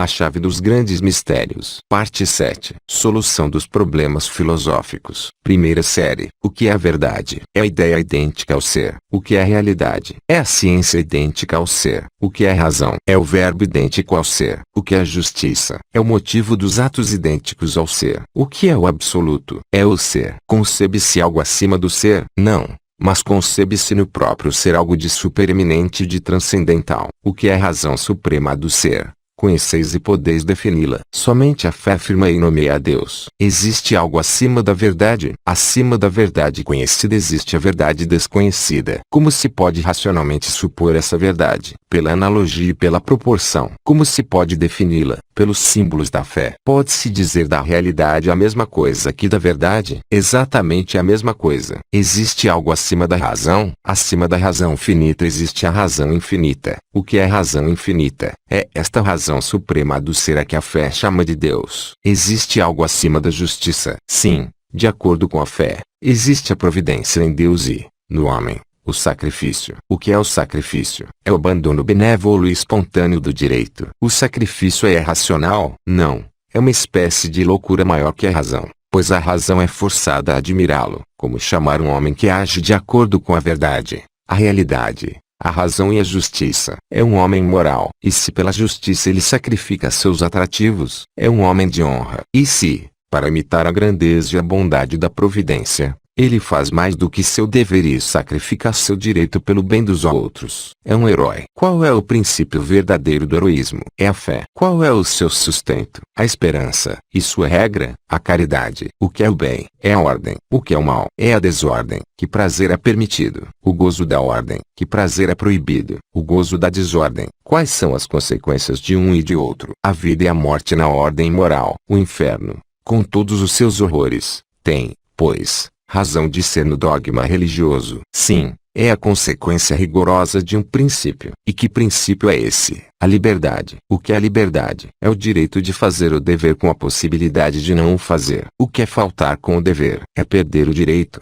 A chave dos grandes mistérios. Parte 7. Solução dos problemas filosóficos. Primeira série. O que é a verdade? É a ideia idêntica ao ser. O que é a realidade? É a ciência idêntica ao ser. O que é a razão? É o verbo idêntico ao ser. O que é a justiça? É o motivo dos atos idênticos ao ser. O que é o absoluto? É o ser. Concebe-se algo acima do ser? Não. Mas concebe-se no próprio ser algo de supereminente e de transcendental. O que é a razão suprema do ser? Conheceis e podeis defini-la. Somente a fé afirma e nomeia a Deus. Existe algo acima da verdade? Acima da verdade conhecida existe a verdade desconhecida. Como se pode racionalmente supor essa verdade? Pela analogia e pela proporção. Como se pode defini-la? Pelos símbolos da fé. Pode-se dizer da realidade a mesma coisa que da verdade? Exatamente a mesma coisa. Existe algo acima da razão? Acima da razão finita existe a razão infinita. O que é razão infinita? É esta razão suprema do ser a que a fé chama de Deus. Existe algo acima da justiça? Sim, de acordo com a fé, existe a providência em Deus e, no homem, o sacrifício. O que é o sacrifício? É o abandono benévolo e espontâneo do direito. O sacrifício é racional? Não. É uma espécie de loucura maior que a razão, pois a razão é forçada a admirá-lo. Como chamar um homem que age de acordo com a verdade, a realidade, a razão e a justiça? É um homem moral. E se pela justiça ele sacrifica seus atrativos, é um homem de honra. E se, para imitar a grandeza e a bondade da providência, ele faz mais do que seu dever e sacrifica seu direito pelo bem dos outros, é um herói. Qual é o princípio verdadeiro do heroísmo? É a fé. Qual é o seu sustento? A esperança. E sua regra? A caridade. O que é o bem? É a ordem. O que é o mal? É a desordem. Que prazer é permitido? O gozo da ordem. Que prazer é proibido? O gozo da desordem. Quais são as consequências de um e de outro? A vida e a morte na ordem moral. O inferno, com todos os seus horrores, tem, pois, razão de ser no dogma religioso. Sim, é a consequência rigorosa de um princípio. E que princípio é esse? A liberdade. O que é a liberdade? É o direito de fazer o dever com a possibilidade de não o fazer. O que é faltar com o dever? É perder o direito.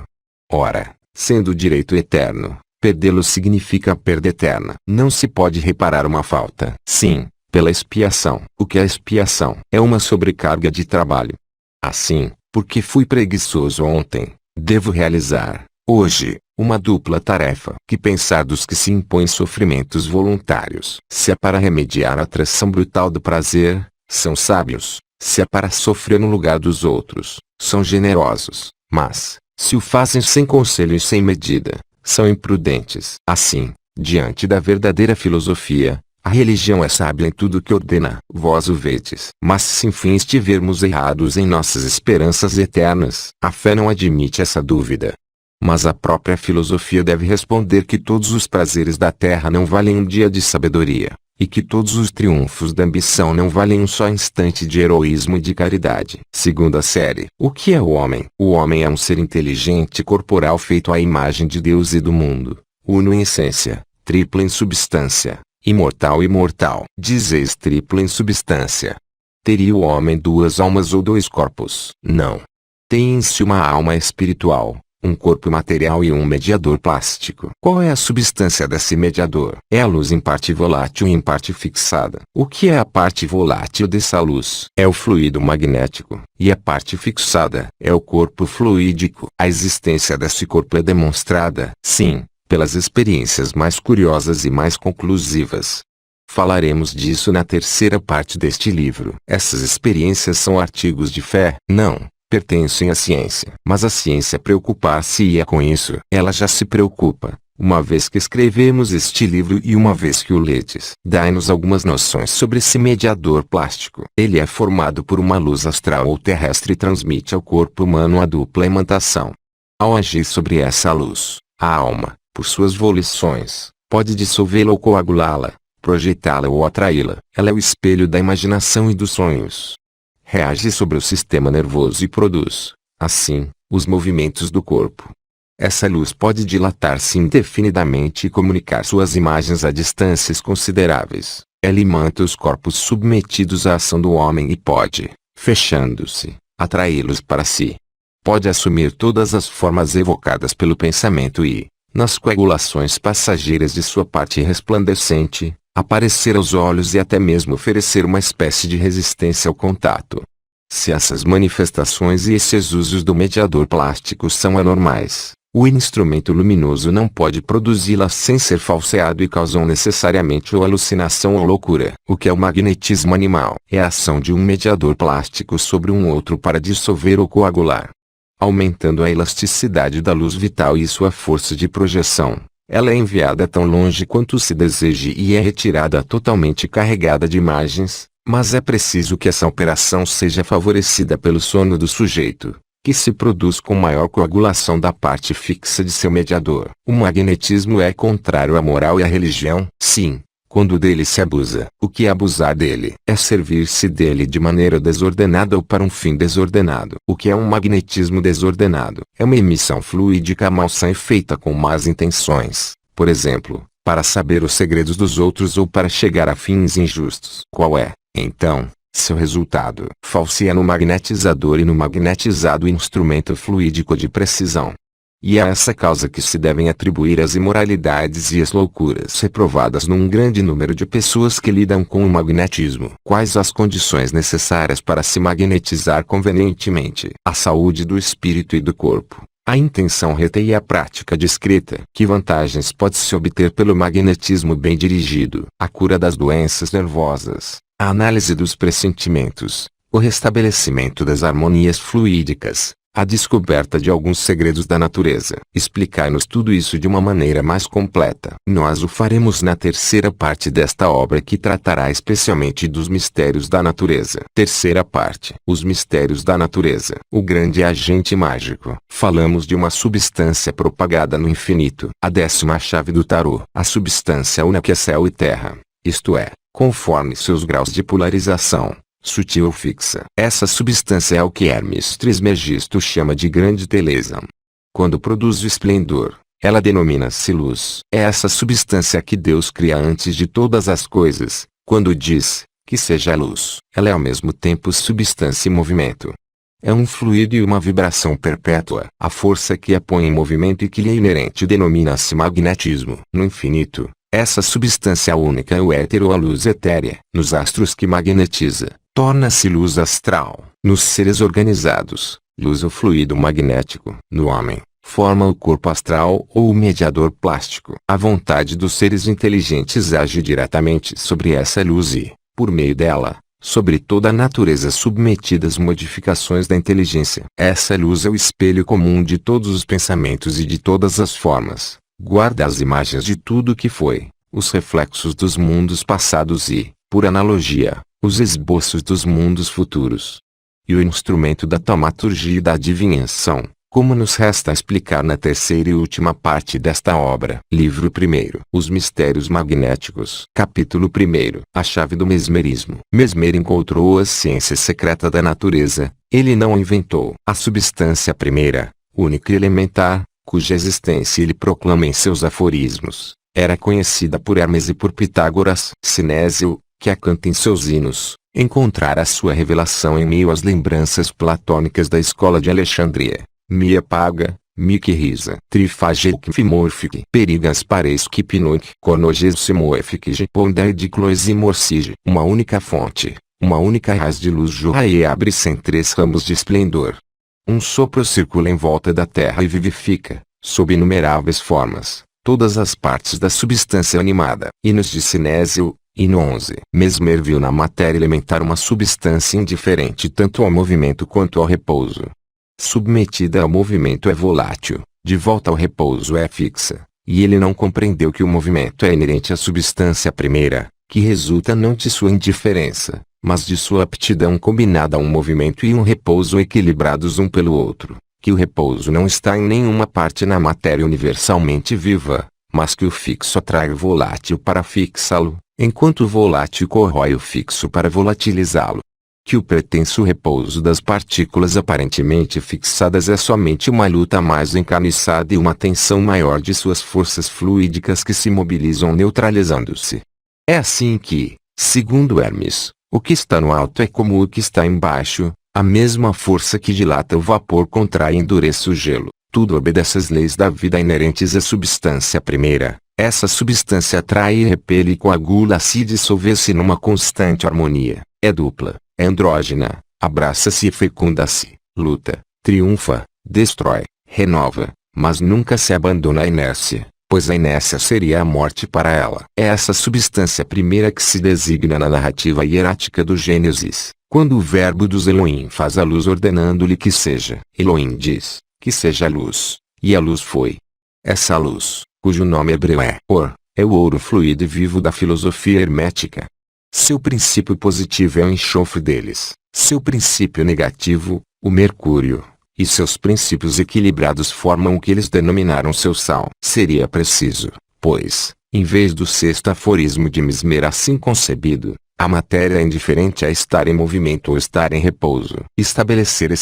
Ora, sendo o direito eterno, perdê-lo significa perda eterna. Não se pode reparar uma falta. Sim, pela expiação. O que é expiação? É uma sobrecarga de trabalho. Assim, porque fui preguiçoso ontem, devo realizar, hoje, uma dupla tarefa. Que pensar dos que se impõem sofrimentos voluntários? Se é para remediar a atração brutal do prazer, são sábios. Se é para sofrer no lugar dos outros, são generosos. Mas, se o fazem sem conselho e sem medida, são imprudentes. Assim, diante da verdadeira filosofia, a religião é sábia em tudo que ordena. Vós o vedes. Mas se enfim estivermos errados em nossas esperanças eternas, a fé não admite essa dúvida. Mas a própria filosofia deve responder que todos os prazeres da terra não valem um dia de sabedoria, e que todos os triunfos da ambição não valem um só instante de heroísmo e de caridade. Segunda série. O que é o homem? O homem é um ser inteligente corporal feito à imagem de Deus e do mundo, uno em essência, triplo em substância. Imortal e mortal. Dizeis triplo em substância. Teria o homem duas almas ou dois corpos? Não. Tem em si uma alma espiritual, um corpo material e um mediador plástico. Qual é a substância desse mediador? É a luz em parte volátil e em parte fixada. O que é a parte volátil dessa luz? É o fluido magnético. E a parte fixada? É o corpo fluídico. A existência desse corpo é demonstrada, sim, pelas experiências mais curiosas e mais conclusivas. Falaremos disso na terceira parte deste livro. Essas experiências são artigos de fé? Não, pertencem à ciência. Mas a ciência preocupar-se-ia com isso. Ela já se preocupa, uma vez que escrevemos este livro e uma vez que o ledes. Dai-nos algumas noções sobre esse mediador plástico. Ele é formado por uma luz astral ou terrestre e transmite ao corpo humano a dupla imantação. Ao agir sobre essa luz, a alma, por suas volições, pode dissolvê-la ou coagulá-la, projetá-la ou atraí-la. Ela é o espelho da imaginação e dos sonhos. Reage sobre o sistema nervoso e produz, assim, os movimentos do corpo. Essa luz pode dilatar-se indefinidamente e comunicar suas imagens a distâncias consideráveis. Ela imanta os corpos submetidos à ação do homem e pode, fechando-se, atraí-los para si. Pode assumir todas as formas evocadas pelo pensamento e, nas coagulações passageiras de sua parte resplandecente, aparecer aos olhos e até mesmo oferecer uma espécie de resistência ao contato. Se essas manifestações e esses usos do mediador plástico são anormais, o instrumento luminoso não pode produzi-las sem ser falseado e causam necessariamente ou alucinação ou loucura. O que é o magnetismo animal? É a ação de um mediador plástico sobre um outro para dissolver ou coagular. Aumentando a elasticidade da luz vital e sua força de projeção, ela é enviada tão longe quanto se deseje e é retirada totalmente carregada de imagens, mas é preciso que essa operação seja favorecida pelo sono do sujeito, que se produz com maior coagulação da parte fixa de seu mediador. O magnetismo é contrário à moral e à religião, sim, quando dele se abusa. O que é abusar dele? É servir-se dele de maneira desordenada ou para um fim desordenado. O que é um magnetismo desordenado? É uma emissão fluídica malsã e feita com más intenções, por exemplo, para saber os segredos dos outros ou para chegar a fins injustos. Qual é, então, seu resultado? Falseia no magnetizador e no magnetizado instrumento fluídico de precisão. E é a essa causa que se devem atribuir as imoralidades e as loucuras reprovadas num grande número de pessoas que lidam com o magnetismo. Quais as condições necessárias para se magnetizar convenientemente? A saúde do espírito e do corpo, a intenção reta e a prática discreta. Que vantagens pode-se obter pelo magnetismo bem dirigido? A cura das doenças nervosas, a análise dos pressentimentos, o restabelecimento das harmonias fluídicas, a descoberta de alguns segredos da natureza. Explicai-nos tudo isso de uma maneira mais completa. Nós o faremos na terceira parte desta obra que tratará especialmente dos mistérios da natureza. Terceira parte. Os mistérios da natureza. O grande agente mágico. Falamos de uma substância propagada no infinito. A 10ª chave do tarô. A substância una que é céu e terra. Isto é, conforme seus graus de polarização, sutil ou fixa. Essa substância é o que Hermes Trismegisto chama de grande beleza. Quando produz o esplendor, ela denomina-se luz. É essa substância que Deus cria antes de todas as coisas. Quando diz que seja luz, ela é ao mesmo tempo substância e movimento. É um fluido e uma vibração perpétua. A força que a põe em movimento e que lhe é inerente denomina-se magnetismo. No infinito, essa substância única é o éter ou a luz etérea. Nos astros que magnetiza, torna-se luz astral. Nos seres organizados, luz ou fluido magnético. No homem, forma o corpo astral ou o mediador plástico. A vontade dos seres inteligentes age diretamente sobre essa luz e, por meio dela, sobre toda a natureza submetida às modificações da inteligência. Essa luz é o espelho comum de todos os pensamentos e de todas as formas. Guarda as imagens de tudo o que foi, os reflexos dos mundos passados e, por analogia, os esboços dos mundos futuros. E o instrumento da taumaturgia e da adivinhação, como nos resta explicar na terceira e última parte desta obra. Livro 1. Os Mistérios Magnéticos. Capítulo 1. A chave do mesmerismo. Mesmer encontrou a ciência secreta da natureza. Ele não a inventou. A substância primeira, única e elementar, cuja existência ele proclama em seus aforismos, era conhecida por Hermes e por Pitágoras. Sinésio, que a canta em seus hinos, encontrara sua revelação em meio às lembranças platônicas da escola de Alexandria. Mia paga, mic risa, trifagec fimorfic, perigas paresque pinoic, conogesimoefic pondaedicloes e morcige. Uma única fonte, uma única raiz de luz jorra e abre-se em 3 ramos de esplendor. Um sopro circula em volta da terra e vivifica, sob inumeráveis formas, todas as partes da substância animada. Hinos de Sinésio, hino 11. Mesmer viu na matéria elementar uma substância indiferente tanto ao movimento quanto ao repouso. Submetida ao movimento é volátil, de volta ao repouso é fixa, e ele não compreendeu que o movimento é inerente à substância primeira, que resulta não de sua indiferença, mas de sua aptidão combinada a um movimento e um repouso equilibrados um pelo outro, que o repouso não está em nenhuma parte na matéria universalmente viva, mas que o fixo atrai o volátil para fixá-lo, enquanto o volátil corrói o fixo para volatilizá-lo. Que o pretenso repouso das partículas aparentemente fixadas é somente uma luta mais encarniçada e uma tensão maior de suas forças fluídicas que se mobilizam neutralizando-se. É assim que, segundo Hermes, o que está no alto é como o que está embaixo, a mesma força que dilata o vapor contrai e endurece o gelo. Tudo obedece às leis da vida inerentes à substância primeira, Essa substância atrai e repele e coagula a se dissolver-se numa constante harmonia. É dupla, é andrógena, abraça-se e fecunda-se, luta, triunfa, destrói, renova, mas nunca se abandona à inércia, pois a inércia seria a morte para ela. É essa substância primeira que se designa na narrativa hierática do Gênesis, quando o verbo dos Elohim faz a luz ordenando-lhe que seja. Elohim diz, que seja a luz, e a luz foi. Essa luz, cujo nome hebreu é Or, é o ouro fluido e vivo da filosofia hermética. Seu princípio positivo é o enxofre deles, seu princípio negativo, o mercúrio, e seus princípios equilibrados formam o que eles denominaram seu sal. Seria preciso, pois, em vez do sexto aforismo de Mesmer assim concebido, a matéria é indiferente a estar em movimento ou estar em repouso. Estabelecer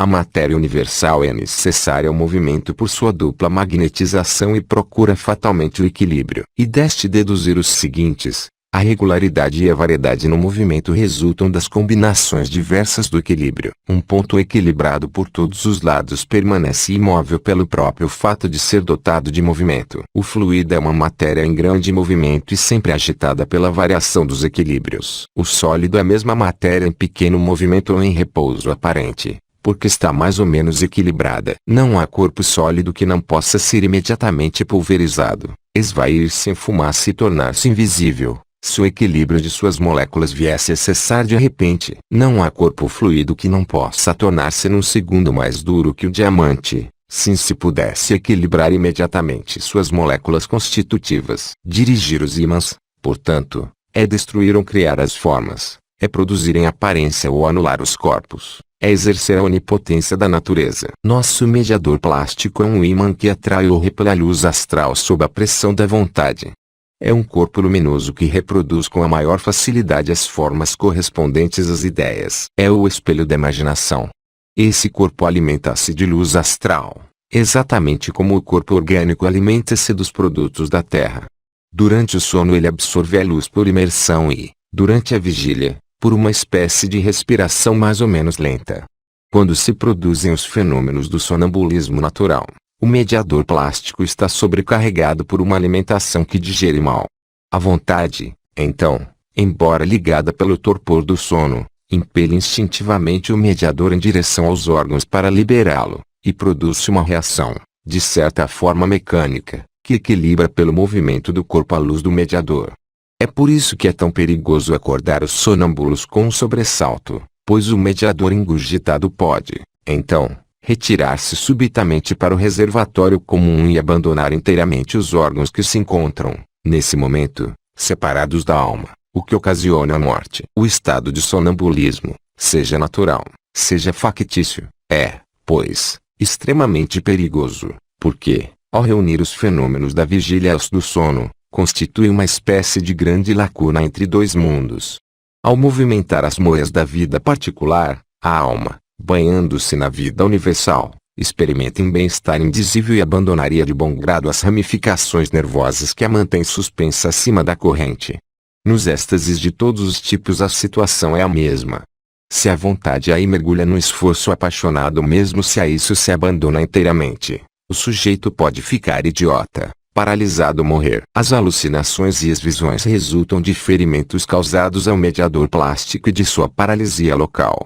a matéria universal é necessária ao movimento por sua dupla magnetização e procura fatalmente o equilíbrio. E deste deduzir os seguintes: a regularidade e a variedade no movimento resultam das combinações diversas do equilíbrio. Um ponto equilibrado por todos os lados permanece imóvel pelo próprio fato de ser dotado de movimento. O fluido é uma matéria em grande movimento e sempre agitada pela variação dos equilíbrios. O sólido é a mesma matéria em pequeno movimento ou em repouso aparente, porque está mais ou menos equilibrada. Não há corpo sólido que não possa ser imediatamente pulverizado, esvair-se em fumaça e tornar-se invisível, se o equilíbrio de suas moléculas viesse a cessar de repente. Não há corpo fluido que não possa tornar-se num segundo mais duro que o diamante, se pudesse equilibrar imediatamente suas moléculas constitutivas. Dirigir os ímãs, portanto, é destruir ou criar as formas, é produzir em aparência ou anular os corpos, é exercer a onipotência da natureza. Nosso mediador plástico é um ímã que atrai ou repele a luz astral sob a pressão da vontade. É um corpo luminoso que reproduz com a maior facilidade as formas correspondentes às ideias. É o espelho da imaginação. Esse corpo alimenta-se de luz astral, exatamente como o corpo orgânico alimenta-se dos produtos da terra. Durante o sono ele absorve a luz por imersão e, durante a vigília, por uma espécie de respiração mais ou menos lenta. Quando se produzem os fenômenos do sonambulismo natural, o mediador plástico está sobrecarregado por uma alimentação que digere mal. A vontade, então, embora ligada pelo torpor do sono, impele instintivamente o mediador em direção aos órgãos para liberá-lo, e produz uma reação, de certa forma mecânica, que equilibra pelo movimento do corpo a luz do mediador. É por isso que é tão perigoso acordar os sonâmbulos com um sobressalto, pois o mediador ingurgitado pode, então, retirar-se subitamente para o reservatório comum e abandonar inteiramente os órgãos que se encontram, nesse momento, separados da alma, o que ocasiona a morte. O estado de sonambulismo, seja natural, seja factício, é, pois, extremamente perigoso, porque, ao reunir os fenômenos da vigília aos do sono, constitui uma espécie de grande lacuna entre dois mundos. Ao movimentar as moas da vida particular, a alma, banhando-se na vida universal, experimenta um bem-estar indizível e abandonaria de bom grado as ramificações nervosas que a mantêm suspensa acima da corrente. Nos êxtases de todos os tipos a situação é a mesma. Se a vontade aí mergulha no esforço apaixonado, mesmo se a isso se abandona inteiramente, o sujeito pode ficar idiota, paralisado ou morrer. As alucinações e as visões resultam de ferimentos causados ao mediador plástico e de sua paralisia local.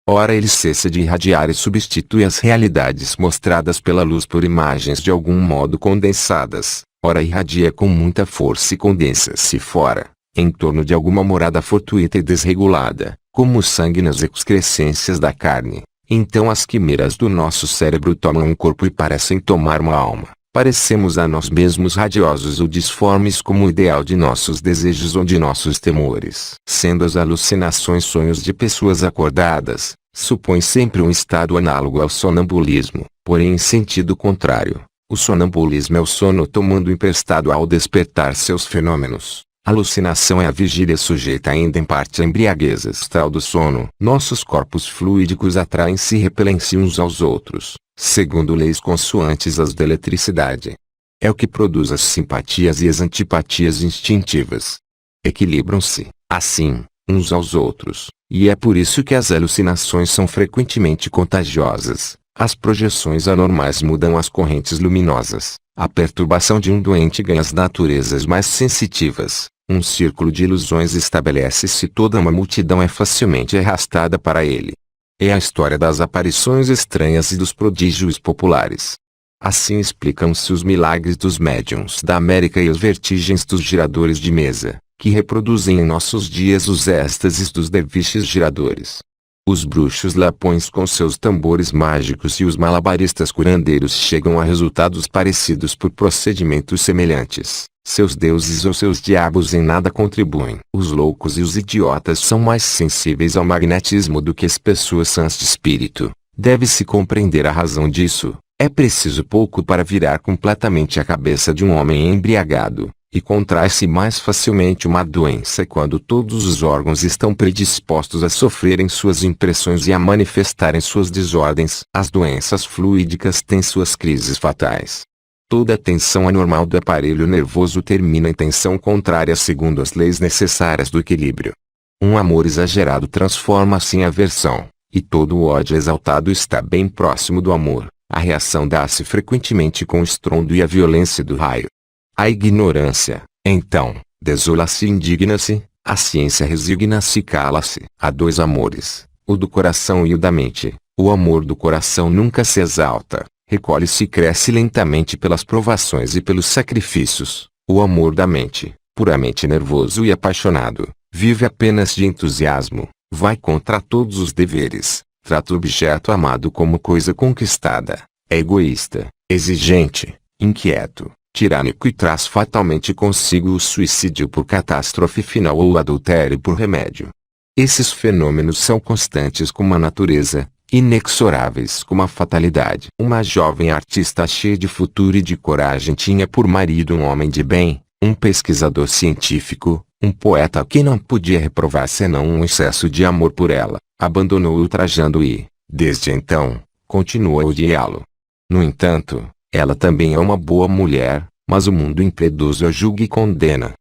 Ora ele cessa de irradiar e substitui as realidades mostradas pela luz por imagens de algum modo condensadas, ora irradia com muita força e condensa-se fora, em torno de alguma morada fortuita e desregulada, como o sangue nas excrescências da carne. Então as quimeras do nosso cérebro tomam um corpo e parecem tomar uma alma. Parecemos a nós mesmos radiosos ou disformes como o ideal de nossos desejos ou de nossos temores. Sendo as alucinações sonhos de pessoas acordadas, supõe sempre um estado análogo ao sonambulismo, porém em sentido contrário. O sonambulismo é o sono tomando emprestado ao despertar seus fenômenos. A alucinação é a vigília sujeita ainda em parte à embriaguez astral do sono. Nossos corpos fluídicos atraem-se e repelem-se uns aos outros, segundo leis consoantes às da eletricidade. É o que produz as simpatias e as antipatias instintivas. Equilibram-se, assim, uns aos outros, e é por isso que as alucinações são frequentemente contagiosas. As projeções anormais mudam as correntes luminosas, A perturbação de um doente ganha as naturezas mais sensitivas. Um círculo de ilusões estabelece-se e toda uma multidão é facilmente arrastada para ele. É a história das aparições estranhas e dos prodígios populares. Assim explicam-se os milagres dos médiuns da América e as vertigens dos giradores de mesa, que reproduzem em nossos dias os êxtases dos derviches giradores. Os bruxos lapões com seus tambores mágicos e os malabaristas curandeiros chegam a resultados parecidos por procedimentos semelhantes. Seus deuses ou seus diabos em nada contribuem. Os loucos e os idiotas são mais sensíveis ao magnetismo do que as pessoas sãs de espírito. Deve-se compreender a razão disso. É preciso pouco para virar completamente a cabeça de um homem embriagado, e contrai-se mais facilmente uma doença quando todos os órgãos estão predispostos a sofrerem suas impressões e a manifestarem suas desordens. As doenças fluídicas têm suas crises fatais. Toda tensão anormal do aparelho nervoso termina em tensão contrária segundo as leis necessárias do equilíbrio. Um amor exagerado transforma-se em aversão, e todo o ódio exaltado está bem próximo do amor. A reação dá-se frequentemente com o estrondo e a violência do raio. A ignorância, então, desola-se e indigna-se, a ciência resigna-se e cala-se. Há dois amores, o do coração e o da mente. O amor do coração nunca se exalta, recolhe-se e cresce lentamente pelas provações e pelos sacrifícios. O amor da mente, puramente nervoso e apaixonado, vive apenas de entusiasmo, vai contra todos os deveres, trata o objeto amado como coisa conquistada, é egoísta, exigente, inquieto, tirânico e traz fatalmente consigo o suicídio por catástrofe final ou o adultério por remédio. Esses fenômenos são constantes como a natureza, inexoráveis como a fatalidade. Uma jovem artista cheia de futuro e de coragem tinha por marido um homem de bem, um pesquisador científico, um poeta que não podia reprovar senão um excesso de amor por ela. Abandonou-o ultrajando e, desde então, continua a odiá-lo. No entanto, ela também é uma boa mulher, mas o mundo impiedoso a julga e condena.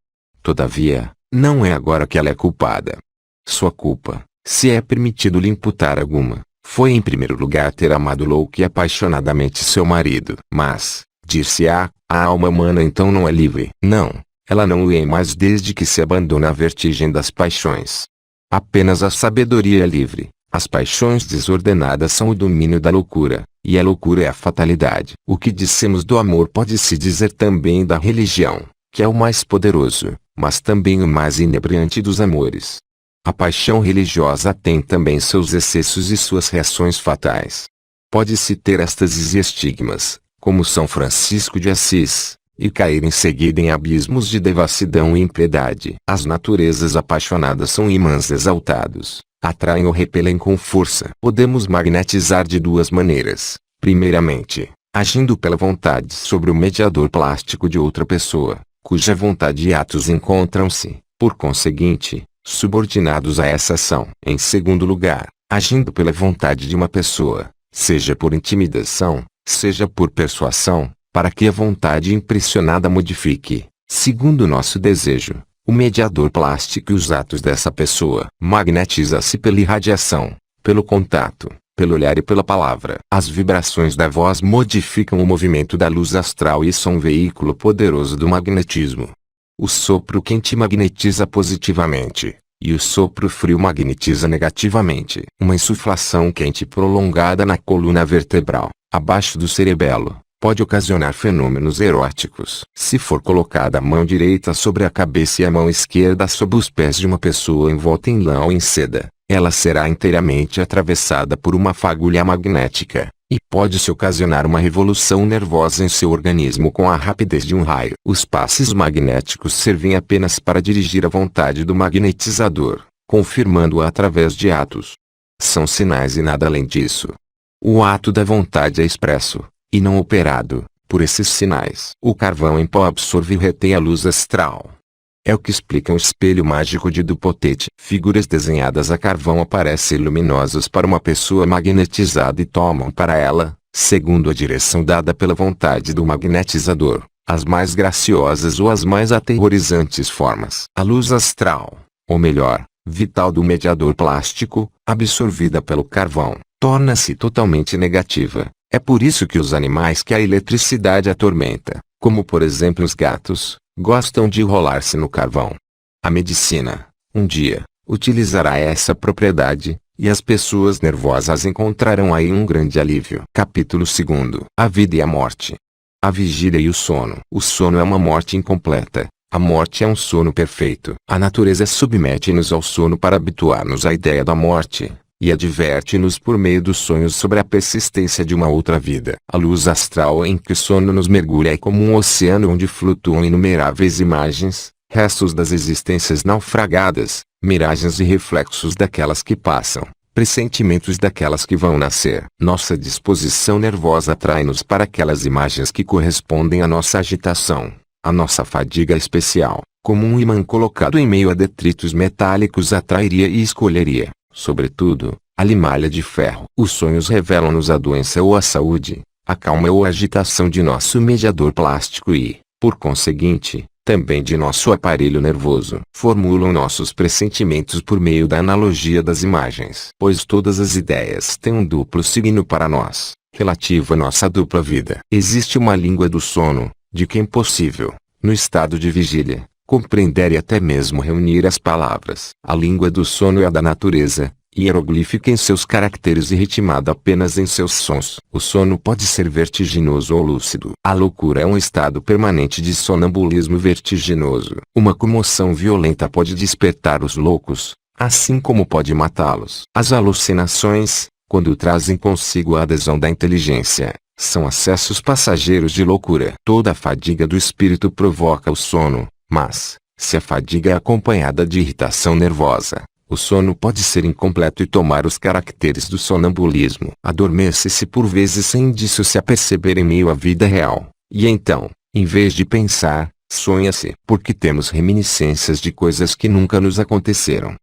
Todavia, não é agora que ela é culpada. Sua culpa, se é permitido-lhe imputar alguma, foi em primeiro lugar ter amado louco e apaixonadamente seu marido. Mas, dir-se-á, a alma humana então não é livre. Não, ela não o é mais desde que se abandona à vertigem das paixões. Apenas a sabedoria é livre. As paixões desordenadas são o domínio da loucura, e a loucura é a fatalidade. O que dissemos do amor pode-se dizer também da religião, que é o mais poderoso, mas também o mais inebriante dos amores. A paixão religiosa tem também seus excessos e suas reações fatais. Pode-se ter êxtases e estigmas, como São Francisco de Assis, e cair em seguida em abismos de devassidão e impiedade. As naturezas apaixonadas são imãs exaltados, atraem ou repelem com força. Podemos magnetizar de duas maneiras. Primeiramente, agindo pela vontade sobre o mediador plástico de outra pessoa, cuja vontade e atos encontram-se, por conseguinte, subordinados a essa ação. Em segundo lugar, agindo pela vontade de uma pessoa, seja por intimidação, seja por persuasão, para que a vontade impressionada modifique, segundo nosso desejo, o mediador plástico e os atos dessa pessoa. Magnetiza-se pela irradiação, pelo contato, pelo olhar e pela palavra. As vibrações da voz modificam o movimento da luz astral e são um veículo poderoso do magnetismo. O sopro quente magnetiza positivamente, e o sopro frio magnetiza negativamente. Uma insuflação quente prolongada na coluna vertebral, abaixo do cerebelo, pode ocasionar fenômenos eróticos. Se for colocada a mão direita sobre a cabeça e a mão esquerda sob os pés de uma pessoa envolta em lã ou em seda, ela será inteiramente atravessada por uma fagulha magnética, e pode-se ocasionar uma revolução nervosa em seu organismo com a rapidez de um raio. Os passes magnéticos servem apenas para dirigir a vontade do magnetizador, confirmando-a através de atos. São sinais e nada além disso. O ato da vontade é expresso, e não operado, por esses sinais. O carvão em pó absorve e retém a luz astral. É o que explica o espelho mágico de Dupotet. Figuras desenhadas a carvão aparecem luminosas para uma pessoa magnetizada e tomam para ela, segundo a direção dada pela vontade do magnetizador, as mais graciosas ou as mais aterrorizantes formas. A luz astral, ou melhor, vital do mediador plástico, absorvida pelo carvão, torna-se totalmente negativa. É por isso que os animais que a eletricidade atormenta, como por exemplo os gatos, gostam de enrolar-se no carvão. A medicina, um dia, utilizará essa propriedade, e as pessoas nervosas encontrarão aí um grande alívio. Capítulo 2. A vida e a morte. A vigília e o sono. O sono é uma morte incompleta. A morte é um sono perfeito. A natureza submete-nos ao sono para habituar-nos à ideia da morte, e adverte-nos por meio dos sonhos sobre a persistência de uma outra vida. A luz astral em que o sono nos mergulha é como um oceano onde flutuam inumeráveis imagens, restos das existências naufragadas, miragens e reflexos daquelas que passam, pressentimentos daquelas que vão nascer. Nossa disposição nervosa atrai-nos para aquelas imagens que correspondem à nossa agitação, à nossa fadiga especial, como um imã colocado em meio a detritos metálicos atrairia e escolheria, sobretudo, a limalha de ferro. Os sonhos revelam-nos a doença ou a saúde, a calma ou a agitação de nosso mediador plástico e, por conseguinte, também de nosso aparelho nervoso. Formulam nossos pressentimentos por meio da analogia das imagens. Pois todas as ideias têm um duplo signo para nós, relativo à nossa dupla vida. Existe uma língua do sono, de que é impossível, no estado de vigília, compreender e até mesmo reunir as palavras. A língua do sono é a da natureza, hieroglífica em seus caracteres e ritmada apenas em seus sons. O sono pode ser vertiginoso ou lúcido. A loucura é um estado permanente de sonambulismo vertiginoso. Uma comoção violenta pode despertar os loucos, assim como pode matá-los. As alucinações, quando trazem consigo a adesão da inteligência, são acessos passageiros de loucura. Toda a fadiga do espírito provoca o sono, mas, se a fadiga é acompanhada de irritação nervosa, o sono pode ser incompleto e tomar os caracteres do sonambulismo. Adormece-se por vezes sem disso se aperceber em meio à vida real, e então, em vez de pensar, sonha-se. Porque temos reminiscências de coisas que nunca nos aconteceram.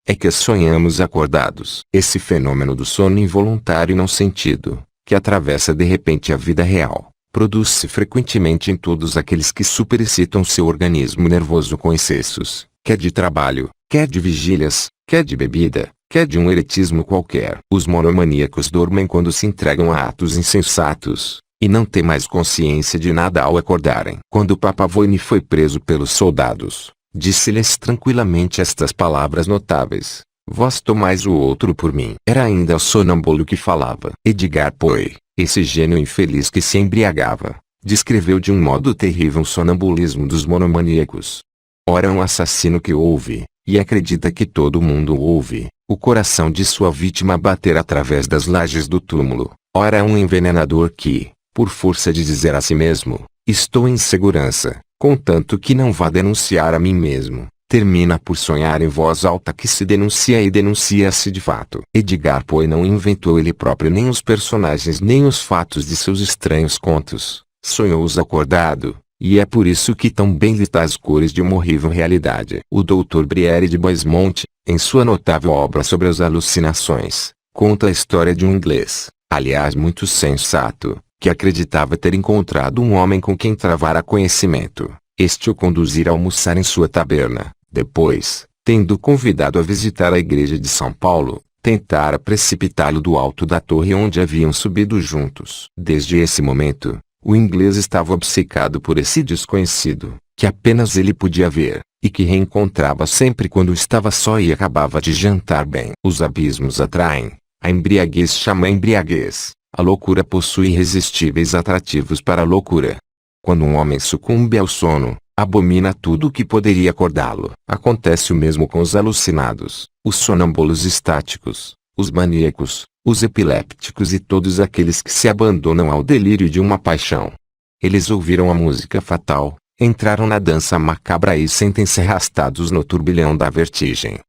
É que sonhamos acordados. Esse fenômeno do sono involuntário e não sentido, que atravessa de repente a vida real, produz-se frequentemente em todos aqueles que superexcitam seu organismo nervoso com excessos, quer de trabalho, quer de vigílias, quer de bebida, quer de um eretismo qualquer. Os monomaníacos dormem quando se entregam a atos insensatos, e não têm mais consciência de nada ao acordarem. Quando o Papavoine foi preso pelos soldados, disse-lhes tranquilamente estas palavras notáveis: vós tomais o outro por mim. Era ainda o sonâmbulo que falava. Edgar Poe, esse gênio infeliz que se embriagava, descreveu de um modo terrível o sonambulismo dos monomaníacos. Ora um assassino que ouve, e acredita que todo mundo ouve, o coração de sua vítima bater através das lajes do túmulo. Ora um envenenador que, por força de dizer a si mesmo, estou em segurança, contanto que não vá denunciar a mim mesmo, termina por sonhar em voz alta que se denuncia e denuncia-se de fato. Edgar Poe não inventou ele próprio nem os personagens nem os fatos de seus estranhos contos, sonhou-os acordado, e é por isso que tão bem lhe tá as cores de uma horrível realidade. O Dr. Briere de Boismont, em sua notável obra sobre as alucinações, conta a história de um inglês, aliás muito sensato, que acreditava ter encontrado um homem com quem travara conhecimento. Este o conduzira a almoçar em sua taberna. Depois, tendo convidado a visitar a igreja de São Paulo, tentara precipitá-lo do alto da torre onde haviam subido juntos. Desde esse momento, o inglês estava obcecado por esse desconhecido, que apenas ele podia ver, e que reencontrava sempre quando estava só e acabava de jantar bem. Os abismos atraem, a embriaguez chama a embriaguez, a loucura possui irresistíveis atrativos para a loucura. Quando um homem sucumbe ao sono, abomina tudo o que poderia acordá-lo. Acontece o mesmo com os alucinados, os sonâmbulos estáticos, os maníacos, os epilépticos e todos aqueles que se abandonam ao delírio de uma paixão. Eles ouviram a música fatal, entraram na dança macabra e sentem-se arrastados no turbilhão da vertigem.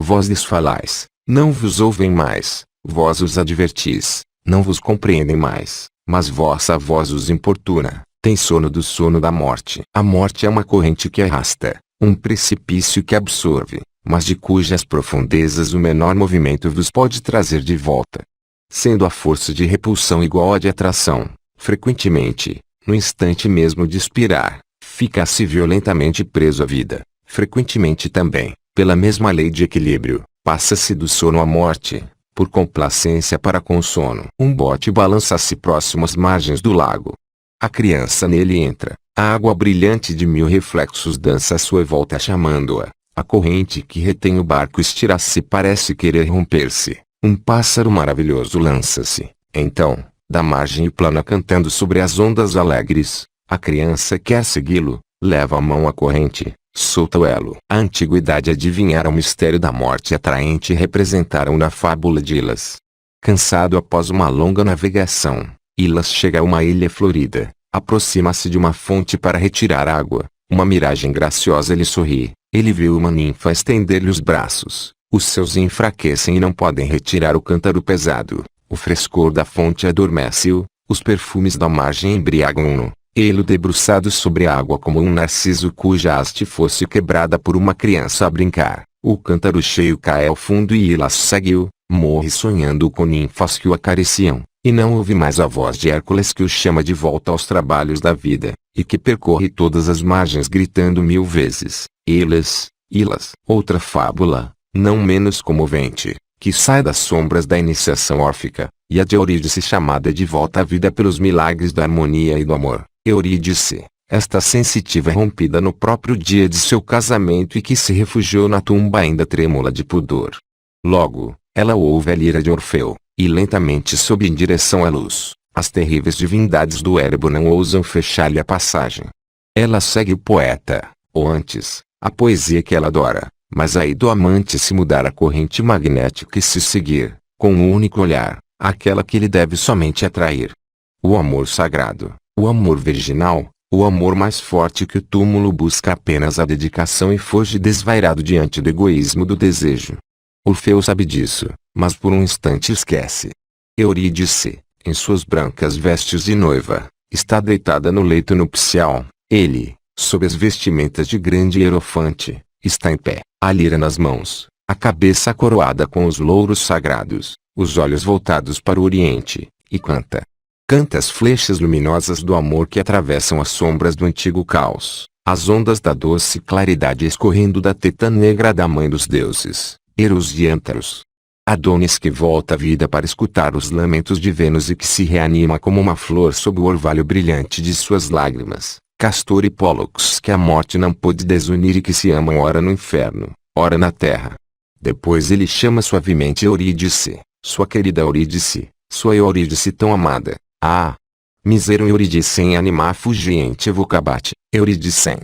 Vós lhes falais, não vos ouvem mais, vós os advertis, não vos compreendem mais, mas vossa voz os importuna, tem sono do sono da morte. A morte é uma corrente que arrasta, um precipício que absorve, mas de cujas profundezas o menor movimento vos pode trazer de volta. Sendo a força de repulsão igual à de atração, frequentemente, no instante mesmo de expirar, fica-se violentamente preso à vida. Frequentemente também, pela mesma lei de equilíbrio, passa-se do sono à morte, por complacência para com o sono. Um bote balança-se próximo às margens do lago. A criança nele entra. A água brilhante de 1000 reflexos dança à sua volta chamando-a. A corrente que retém o barco estira-se e parece querer romper-se. Um pássaro maravilhoso lança-se, então, da margem e plana cantando sobre as ondas alegres. A criança quer segui-lo, leva a mão à corrente, solta o elo. A antiguidade adivinhara o mistério da morte atraente e representaram na fábula de Ilas. Cansado após uma longa navegação, Ilas chega a uma ilha florida, aproxima-se de uma fonte para retirar água. Uma miragem graciosa lhe sorri. Ele viu uma ninfa estender-lhe os braços. Os seus enfraquecem e não podem retirar o cântaro pesado. O frescor da fonte adormece-o. Os perfumes da margem embriagam-no. Ele debruçado sobre a água como um narciso cuja haste fosse quebrada por uma criança a brincar. O cântaro cheio cai ao fundo e Ilas segue-o. Morre sonhando com ninfas que o acariciam. E não ouve mais a voz de Hércules que o chama de volta aos trabalhos da vida, e que percorre todas as margens gritando 1000 vezes, Ilas, Ilas. Outra fábula, não menos comovente, que sai das sombras da iniciação órfica, e a de Eurídice chamada de volta à vida pelos milagres da harmonia e do amor. Eurídice, esta sensitiva rompida no próprio dia de seu casamento e que se refugiou na tumba ainda trêmula de pudor. Logo, ela ouve a lira de Orfeu. E lentamente sobe em direção à luz. As terríveis divindades do Érebo não ousam fechar-lhe a passagem. Ela segue o poeta, ou antes, a poesia que ela adora, mas aí do amante se mudar a corrente magnética e se seguir, com um único olhar, aquela que lhe deve somente atrair. O amor sagrado, o amor virginal, o amor mais forte que o túmulo busca apenas a dedicação e foge desvairado diante do egoísmo do desejo. Orfeu sabe disso, mas por um instante esquece. Eurídice, em suas brancas vestes de noiva, está deitada no leito nupcial. Ele, sob as vestimentas de grande hierofante, está em pé, a lira nas mãos, a cabeça coroada com os louros sagrados, os olhos voltados para o oriente, e canta. Canta as flechas luminosas do amor que atravessam as sombras do antigo caos, as ondas da doce claridade escorrendo da teta negra da mãe dos deuses. Eros e Antaros. Adonis que volta à vida para escutar os lamentos de Vênus e que se reanima como uma flor sob o orvalho brilhante de suas lágrimas. Castor e Pólux que a morte não pôde desunir e que se amam ora no inferno, ora na terra. Depois ele chama suavemente Eurídice, sua querida Eurídice, sua Eurídice tão amada. Ah! Miserum Euridicem anima fugiente evocabate, Euridicem.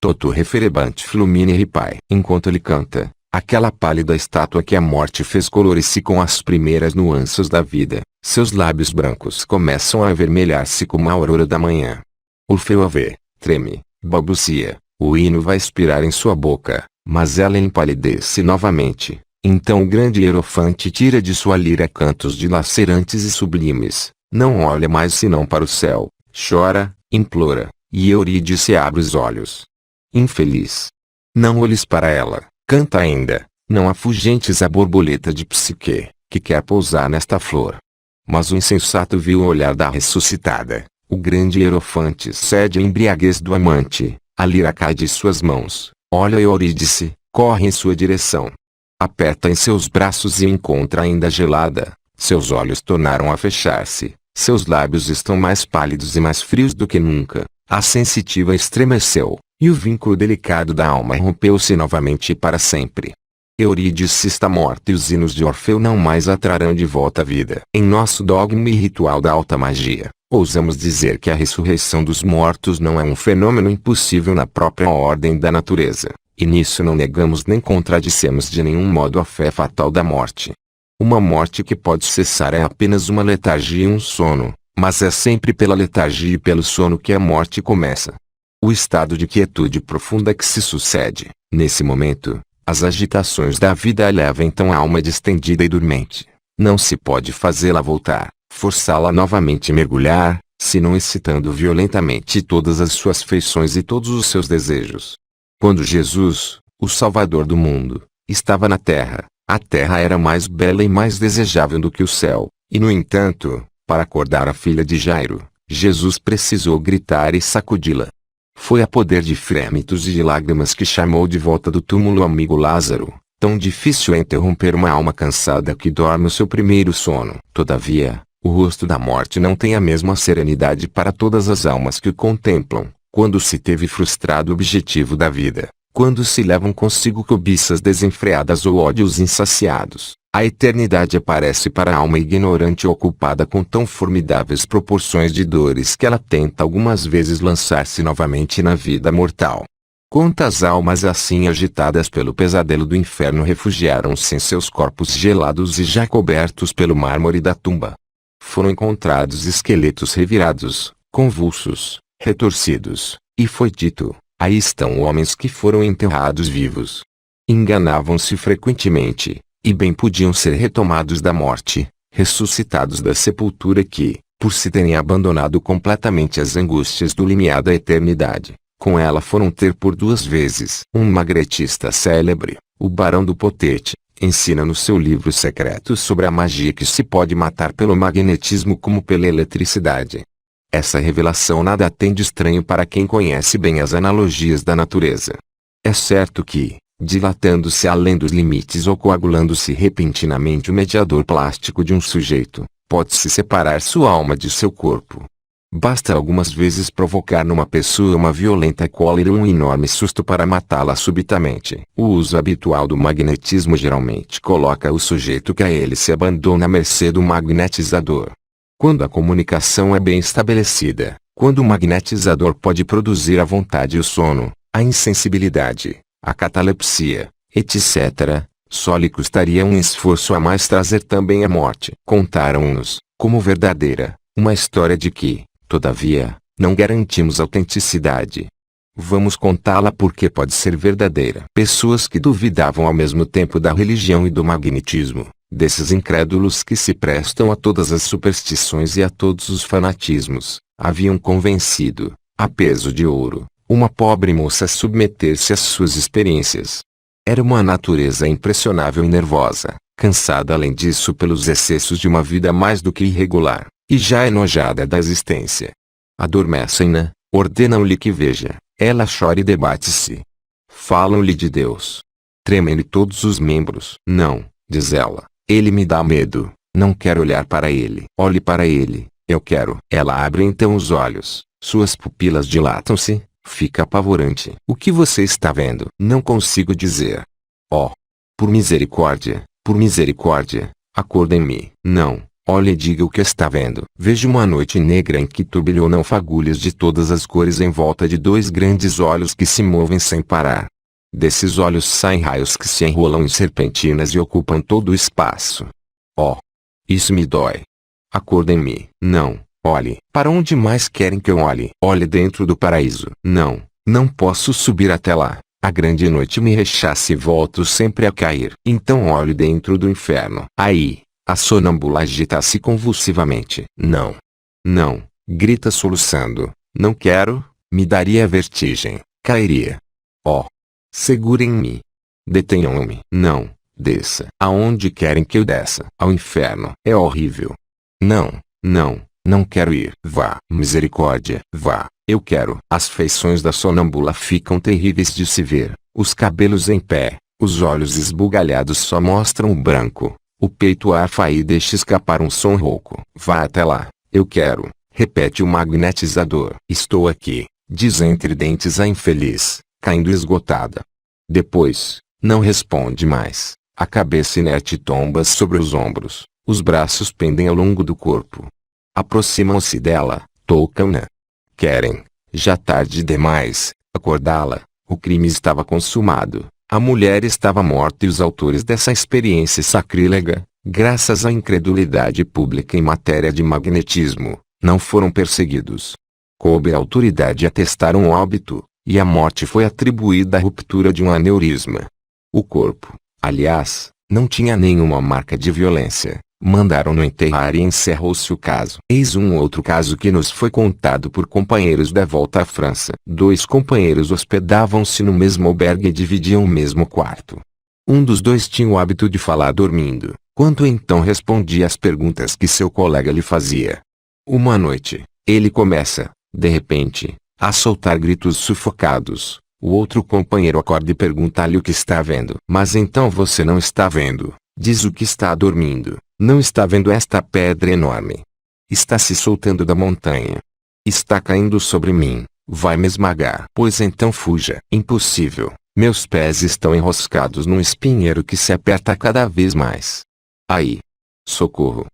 Toto referebante flumine ripai. Enquanto ele canta, aquela pálida estátua que a morte fez colore-se com as primeiras nuances da vida, seus lábios brancos começam a avermelhar-se como a aurora da manhã. Orfeu a vê, treme, balbucia, o hino vai expirar em sua boca, mas ela empalidece novamente. Então o grande hierofante tira de sua lira cantos dilacerantes e sublimes, não olha mais senão para o céu, chora, implora, e Eurídice abre os olhos. Infeliz! Não olhes para ela. Canta ainda, não afugentes a borboleta de Psique, que quer pousar nesta flor. Mas o insensato viu o olhar da ressuscitada, o grande hierofante cede à embriaguez do amante, a lira cai de suas mãos, olha Eurídice, corre em sua direção. Aperta em seus braços e encontra ainda gelada, seus olhos tornaram a fechar-se, seus lábios estão mais pálidos e mais frios do que nunca, a sensitiva estremeceu. E o vínculo delicado da alma rompeu-se novamente para sempre. Eurídice está morta e os hinos de Orfeu não mais a trarão de volta à vida. Em nosso dogma e ritual da alta magia, ousamos dizer que a ressurreição dos mortos não é um fenômeno impossível na própria ordem da natureza, e nisso não negamos nem contradizemos de nenhum modo a fé fatal da morte. Uma morte que pode cessar é apenas uma letargia e um sono, mas é sempre pela letargia e pelo sono que a morte começa. O estado de quietude profunda que se sucede, nesse momento, as agitações da vida levam então a alma distendida e dormente. Não se pode fazê-la voltar, forçá-la novamente a mergulhar, senão excitando violentamente todas as suas feições e todos os seus desejos. Quando Jesus, o Salvador do mundo, estava na terra, a terra era mais bela e mais desejável do que o céu, e no entanto, para acordar a filha de Jairo, Jesus precisou gritar e sacudi-la. Foi a poder de frêmitos e de lágrimas que chamou de volta do túmulo o amigo Lázaro, Tão difícil é interromper uma alma cansada que dorme o seu primeiro sono. Todavia, o rosto da morte não tem a mesma serenidade para todas as almas que o contemplam, quando se teve frustrado o objetivo da vida, quando se levam consigo cobiças desenfreadas ou ódios insaciados. A eternidade aparece para a alma ignorante ocupada com tão formidáveis proporções de dores que ela tenta algumas vezes lançar-se novamente na vida mortal. Quantas almas assim agitadas pelo pesadelo do inferno refugiaram-se em seus corpos gelados e já cobertos pelo mármore da tumba? Foram encontrados esqueletos revirados, convulsos, retorcidos, e foi dito: aí estão homens que foram enterrados vivos. Enganavam-se frequentemente, e bem podiam ser retomados da morte, ressuscitados da sepultura que, por se terem abandonado completamente as angústias do limiar da eternidade, com ela foram ter por 2 vezes. Um magretista célebre, o Barão do Potete, ensina no seu livro secreto sobre a magia que se pode matar pelo magnetismo como pela eletricidade. Essa revelação nada tem de estranho para quem conhece bem as analogias da natureza. É certo que, dilatando-se além dos limites ou coagulando-se repentinamente o mediador plástico de um sujeito, pode-se separar sua alma de seu corpo. Basta algumas vezes provocar numa pessoa uma violenta cólera ou um enorme susto para matá-la subitamente. O uso habitual do magnetismo geralmente coloca o sujeito que a ele se abandona à mercê do magnetizador. Quando a comunicação é bem estabelecida, quando o magnetizador pode produzir a vontade e o sono, a insensibilidade, a catalepsia, etc., só lhe custaria um esforço a mais trazer também a morte. Contaram-nos, como verdadeira, uma história de que, todavia, não garantimos autenticidade. Vamos contá-la porque pode ser verdadeira. Pessoas que duvidavam ao mesmo tempo da religião e do magnetismo, desses incrédulos que se prestam a todas as superstições e a todos os fanatismos, haviam convencido, a peso de ouro, uma pobre moça a submeter-se às suas experiências. Era uma natureza impressionável e nervosa, cansada além disso pelos excessos de uma vida mais do que irregular, e já enojada da existência. Adormecem-na, ordenam-lhe que veja, ela chora e debate-se. Falam-lhe de Deus. Tremem-lhe todos os membros. Não, diz ela, ele me dá medo, não quero olhar para ele. Olhe para ele, eu quero. Ela abre então os olhos, suas pupilas dilatam-se, fica apavorante. O que você está vendo? Não consigo dizer. Oh! Por misericórdia, acordem-me. Não, olhe e diga o que está vendo. Vejo uma noite negra em que turbilhonam fagulhas de todas as cores em volta de 2 grandes olhos que se movem sem parar. Desses olhos saem raios que se enrolam em serpentinas e ocupam todo o espaço. Oh! Isso me dói. Acordem-me. Não. Olhe. Para onde mais querem que eu olhe? Olhe dentro do paraíso. Não, não posso subir até lá. A grande noite me rechaça e volto sempre a cair. Então olhe dentro do inferno. Aí, a sonâmbula agita-se convulsivamente. Não. Não, grita soluçando. Não quero, me daria vertigem. Cairia. Oh! Segurem-me. Detenham-me. Não, desça. Aonde querem que eu desça? Ao inferno. É horrível. Não, não. Não quero ir. Vá. Misericórdia. Vá. Eu quero. As feições da sonâmbula ficam terríveis de se ver. Os cabelos em pé, os olhos esbugalhados só mostram o branco. O peito arfa e deixa escapar um som rouco. Vá até lá. Eu quero. Repete o magnetizador. Estou aqui, diz entre dentes a infeliz, caindo esgotada. Depois, não responde mais. A cabeça inerte tomba sobre os ombros. Os braços pendem ao longo do corpo. Aproximam-se dela, tocam-na. Querem, já tarde demais, acordá-la. O crime estava consumado. A mulher estava morta e os autores dessa experiência sacrílega, graças à incredulidade pública em matéria de magnetismo, não foram perseguidos. Coube à autoridade atestar um óbito, e a morte foi atribuída à ruptura de um aneurisma. O corpo, aliás, não tinha nenhuma marca de violência. Mandaram-no enterrar e encerrou-se o caso. Eis um outro caso que nos foi contado por companheiros da volta à França. 2 companheiros hospedavam-se no mesmo albergue e dividiam o mesmo quarto. Um dos 2 tinha o hábito de falar dormindo, quando então respondia às perguntas que seu colega lhe fazia. Uma noite, ele começa, de repente, a soltar gritos sufocados, O outro companheiro acorda e pergunta-lhe o que está vendo. Mas então você não está vendo, diz o que está dormindo. Não está vendo esta pedra enorme? Está se soltando da montanha. Está caindo sobre mim, vai me esmagar. Pois então fuja. Impossível, meus pés estão enroscados num espinheiro que se aperta cada vez mais. Aí. Socorro.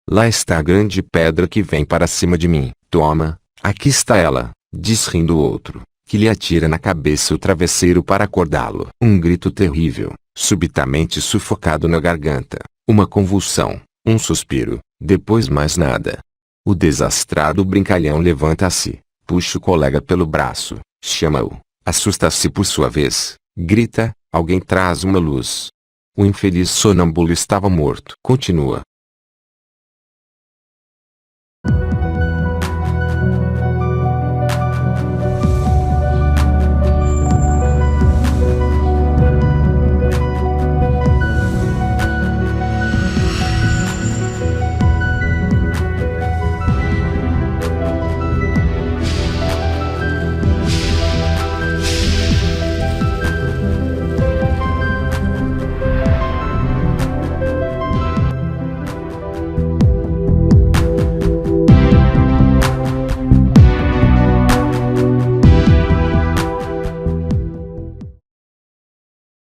Lá está a grande pedra que vem para cima de mim. Toma, aqui está ela, diz rindo o outro, que lhe atira na cabeça o travesseiro para acordá-lo. Um grito terrível, subitamente sufocado na garganta, uma convulsão, um suspiro, depois mais nada. O desastrado brincalhão levanta-se, puxa o colega pelo braço, chama-o, assusta-se por sua vez, grita, alguém traz uma luz. O infeliz sonâmbulo estava morto. Continua,